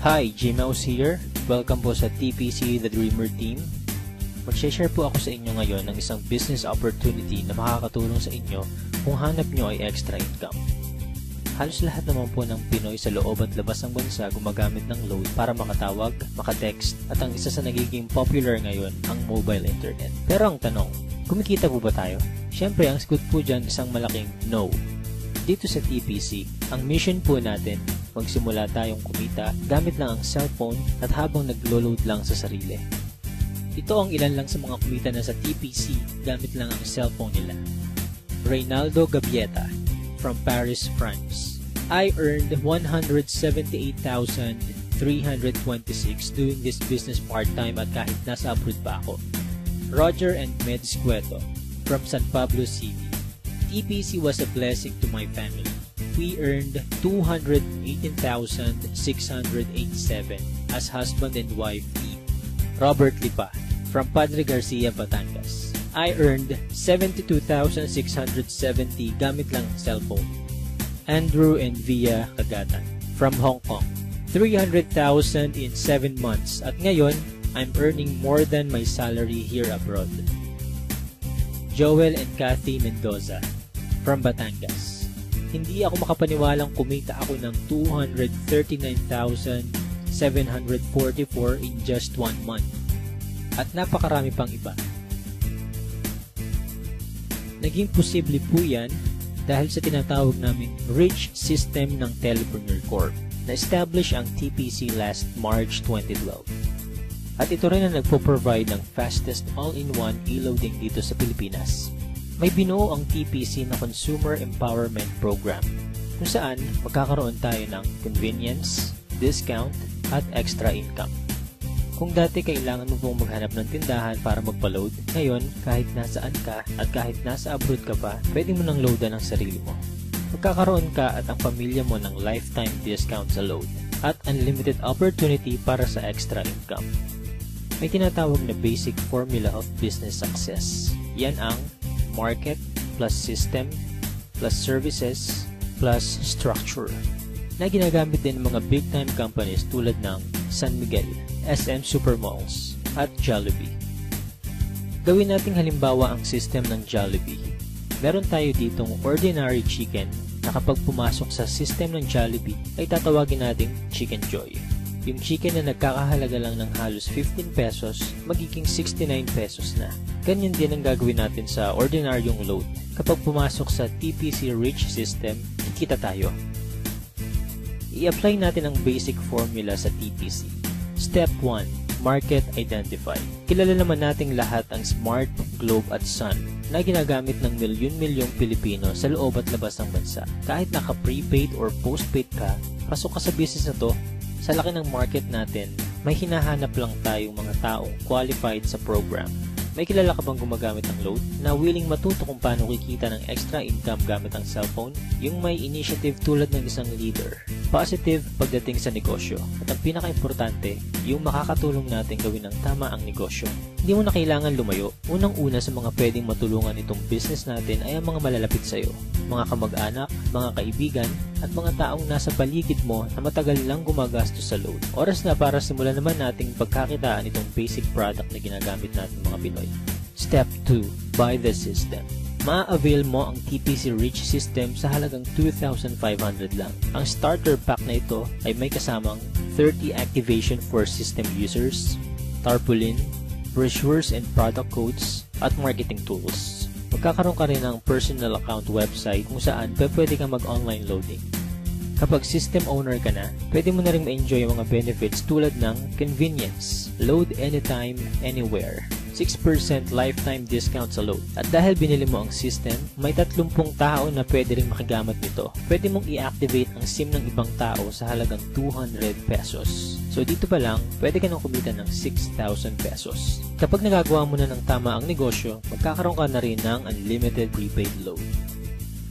Hi, J-Mouse here. Welcome po sa TPC The Dreamer Team. Mag-share po ako sa inyo ngayon ng isang business opportunity na makakatulong sa inyo kung hanap nyo ay extra income. Halos lahat naman po ng Pinoy sa loob at labas ng bansa gumagamit ng load para makatawag, makatext, at ang isa sa nagiging popular ngayon, ang mobile internet. Pero ang tanong, kumikita po ba tayo? Syempre, ang sagot po dyan isang malaking no. Dito sa TPC, ang mission po natin, magsimula tayong kumita gamit lang ang cellphone at habang naglo-load lang sa sarili. Ito ang ilan lang sa mga kumita na sa TPC gamit lang ang cellphone nila. Reynaldo Gavieta from Paris, France. I earned 178,326 doing this business part-time at kahit nasa abroad pa ako. Roger and Meds Cueto from San Pablo City. TPC was a blessing to my family. We earned 218,687 as husband and wife team. Robert Lipa from Padre Garcia, Batangas. I earned 72,670 gamit lang ang cellphone. Andrew and Via Kagatan from Hong Kong. 300,000 in 7 months at ngayon, I'm earning more than my salary here abroad. Joel and Kathy Mendoza from Batangas. Hindi ako makapaniwalang kumita ako ng 239,744 in just 1 month. At napakarami pang iba. Naging posible po yan dahil sa tinatawag naming Rich System ng Telepreneur Corp. Na-establish ang TPC last March 2012. At ito rin ang nagpo-provide ng fastest all-in-one e-loading dito sa Pilipinas. May binuo ang TPC na Consumer Empowerment Program kung saan magkakaroon tayo ng convenience, discount, at extra income. Kung dati kailangan mo pong maghanap ng tindahan para magpa-load, ngayon kahit nasaan ka at kahit nasa abroad ka pa, pwede mo nang loadan ang sarili mo. Magkakaroon ka at ang pamilya mo ng lifetime discount sa load at unlimited opportunity para sa extra income. May tinatawag na basic formula of business success. Yan ang market plus system plus services plus structure na ginagamit din ng mga big time companies tulad ng San Miguel, SM Supermalls at Jollibee. Gawin nating halimbawa ang system ng Jollibee. Meron tayo ditong ordinary chicken na kapag pumasok sa system ng Jollibee ay tatawagin nating Chicken Joy. Yung chicken na nagkakahalaga lang ng halos 15 pesos, magiging 69 pesos na. Ganyan din ang gagawin natin sa ordinaryong load. Kapag pumasok sa TPC Rich System, kikita tayo. I-apply natin ang basic formula sa TPC. Step 1. Market Identify. Kilala naman nating lahat ang Smart, Globe at Sun na ginagamit ng milyon-milyong Pilipino sa loob at labas ng bansa. Kahit naka-prepaid or postpaid ka, pasok ka sa business na to. Sa laki ng market natin, may hinahanap lang tayong mga taong qualified sa program. May kilala ka bang gumagamit ng load na willing matuto kung paano kikita ng extra income gamit ang cellphone? Yung may initiative tulad ng isang leader. Positive pagdating sa negosyo. At ang pinaka-importante, yung makakatulong natin gawin ng tama ang negosyo. Hindi mo na kailangan lumayo. Unang-una sa mga pwedeng matulungan itong business natin ay ang mga malalapit sa'yo. Mga kamag-anak, mga kaibigan, at mga taong nasa paligid mo na matagal lang gumagastos sa load. Oras na para simulan naman nating pagkakitaan itong basic product na ginagamit natin mga Pinoy. Step 2. Buy the system. Ma-avail mo ang TPC Rich System sa halagang 2,500 lang. Ang starter pack na ito ay may kasamang 30 activation for system users, tarpaulin, brochures and product codes, at marketing tools. Magkakaroon ka rin ng personal account website kung saan pwede kang mag-online loading. Kapag system owner ka na, pwede mo na rin ma-enjoy ang mga benefits tulad ng convenience, load anytime, anywhere, 6% lifetime discount sa load. At dahil binili mo ang system, may 30 tao na pwede rin makigamit nito. Pwede mong i-activate ang SIM ng ibang tao sa halagang 200 pesos. So dito pa lang, pwede ka nang kumita ng 6,000 pesos. Kapag nagagawa mo na ng tama ang negosyo, magkakaroon ka na rin ng unlimited prepaid load.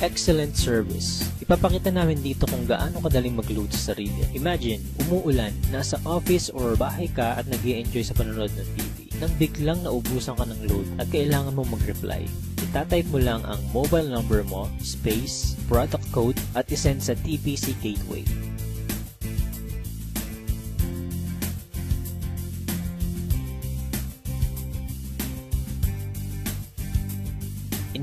Excellent service. Ipapakita namin dito kung gaano kadaling mag-load sa sarili. Imagine, umuulan, nasa office or bahay ka at nag-i-enjoy sa panonood ng TV. Nang biglang naubusan ka ng load at kailangan mo mag-reply, itatype mo lang ang mobile number mo, space, product code at isend sa TPC Gateway.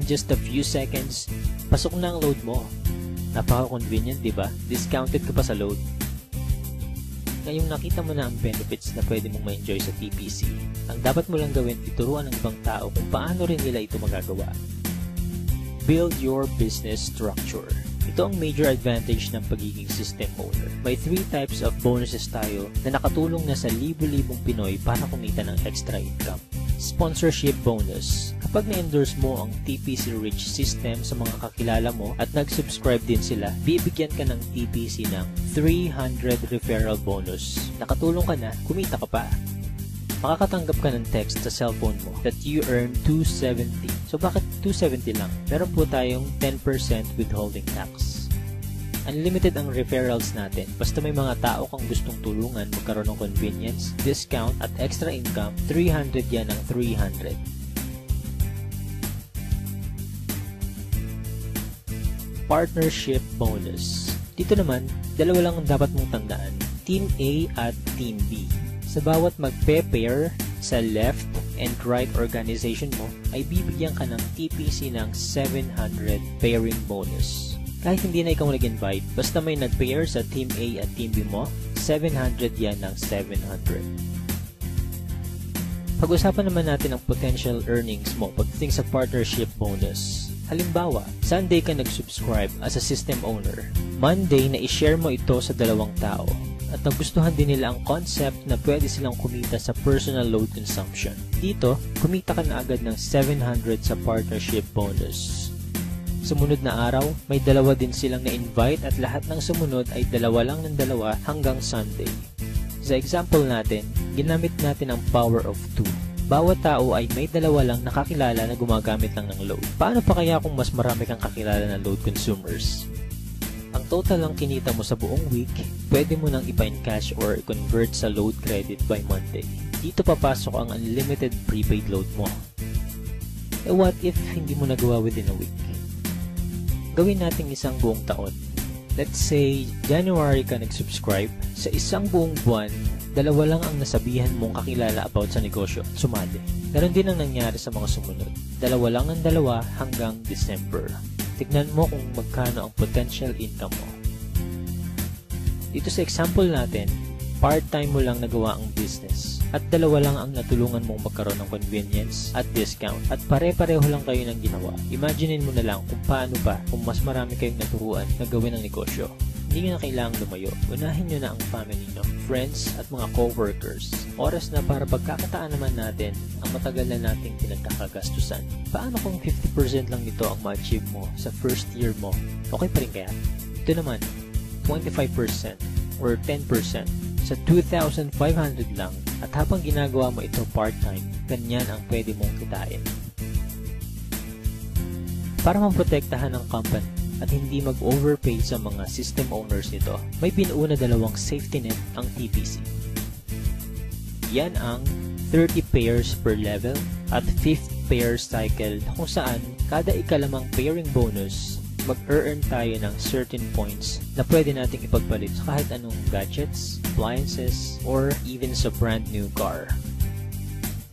In just a few seconds, pasok na ang load mo. Napaka-convenient, di ba? Discounted ka pa sa load. Ngayong nakita mo na ang benefits na pwede mong ma-enjoy sa TPC, ang dapat mo lang gawin ituruan ng ibang tao kung paano rin nila ito magagawa. Build your business structure. Ito ang major advantage ng pagiging system owner. May 3 types of bonuses tayo na nakatulong na sa libo-libong Pinoy para kumita ng extra income. Sponsorship bonus. Kapag na-endorse mo ang TPC Rich system sa mga kakilala mo at nag-subscribe din sila, bibigyan ka ng TPC ng 300 referral bonus. Nakatulong ka na, kumita ka pa. Makakatanggap ka ng text sa cellphone mo that you earn 270. So bakit 270 lang? Meron po tayong 10% withholding tax. Unlimited ang referrals natin. Basta may mga tao kang gustong tulungan magkaroon ng convenience, discount at extra income, 300 yan ang 300. Partnership bonus. Dito naman, dalawa lang ang dapat mong tandaan. Team A at Team B. Sa bawat magpe-pair sa left and right organization mo, ay bibigyan ka ng TPC ng 700 pairing bonus. Kahit hindi na ikaw nag-invite, basta may nag-pair sa Team A at Team B mo, 700 yan ng 700. Pag-usapan naman natin ang potential earnings mo pagdating sa partnership bonus. Halimbawa, Sunday ka nag-subscribe as a system owner. Monday na i-share mo ito sa 2 tao. At nagustuhan din nila ang concept na pwede silang kumita sa personal load consumption. Dito, kumita ka na agad ng 700 sa partnership bonus. Sumunod na araw, may 2 din silang na-invite at lahat ng sumunod ay 2 lang ng 2 hanggang Sunday. Sa example natin, ginamit natin ang power of 2. Bawat tao ay may 2 lang nakakilala na gumagamit lang ng load. Paano pa kaya kung mas marami kang kakilala na load consumers? Ang total lang kinita mo sa buong week, pwede mo nang ipa-encash or i-convert sa load credit by Monday. Dito papasok ang unlimited prepaid load mo. E what if hindi mo nagawa within a week? Gawin natin isang buong taon. Let's say, January ka nag-subscribe. Sa isang buong buwan, 2 lang ang nasabihan mong kakilala about sa negosyo at sumali. Ganon din ang nangyari sa mga sumunod. 2 lang ang 2 hanggang December. Tignan mo kung magkano ang potential income mo. Dito sa example natin, part-time mo lang nagawa ang business at 2 lang ang natulungan mong magkaroon ng convenience at discount at pare-pareho lang kayo ng ginawa. Imaginein mo na lang kung paano pa kung mas marami kayong naturuan na gawin ang negosyo. Hindi nyo na kailangang lumayo. Unahin nyo na ang family nyo, friends at mga co-workers. Oras na para pagkakataan naman natin ang matagal na nating pinagkakagastusan. Paano kung 50% lang nito ang ma-achieve mo sa first year mo? Okay pa rin kaya? Ito naman, 25% or 10% sa 2,500 lang at habang ginagawa mo ito part-time, ganyan ang pwede mong kitain. Para maprotektahan ang company at hindi mag-overpay sa mga system owners nito, may binuuna 2 safety net ang TPC. Yan ang 30 pairs per level at 5th pair cycle kung saan kada ikalimang pairing bonus, mag-earn tayo ng certain points na pwede nating ipagpalit sa kahit anong gadgets, appliances, or even sa brand new car.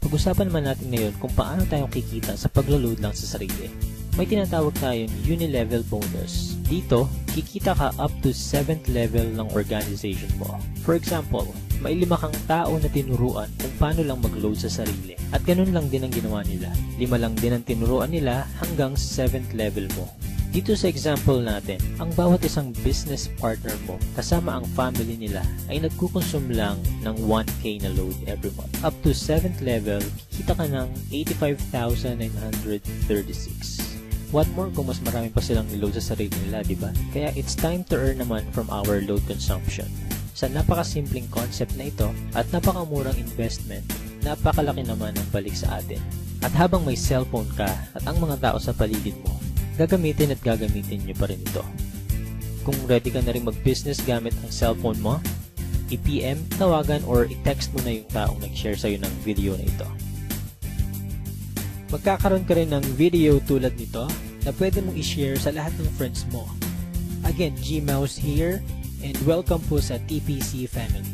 Pag-usapan naman natin ngayon kung paano tayo kikita sa paglo-load lang sa sarili. May tinatawag tayong uni-level bonus. Dito, kikita ka up to 7th level ng organization mo. For example, may 5 kang tao na tinuruan kung paano lang mag-load sa sarili. At ganun lang din ang ginawa nila. 5 lang din ang tinuruan nila hanggang 7th level mo. Dito sa example natin, ang bawat isang business partner mo kasama ang family nila ay nagkukonsume lang ng 1K na load every month. Up to 7th level, kikita ka ng 85,936. What more kung mas marami pa silang niload sa sarili nila, diba? Kaya it's time to earn naman from our load consumption. Sa napakasimpleng concept na ito at napakamurang investment, napakalaki naman ang balik sa atin. At habang may cellphone ka at ang mga tao sa paligid mo, gagamitin at gagamitin nyo pa rin ito. Kung ready ka na rin mag-business gamit ang cellphone mo, i-PM, tawagan, or i-text mo na yung taong nag-share sa'yo ng video na ito. Magkakaroon ka rin ng video tulad nito na pwede mong i-share sa lahat ng friends mo. Again, G-Mouse here, and welcome po sa TPC family.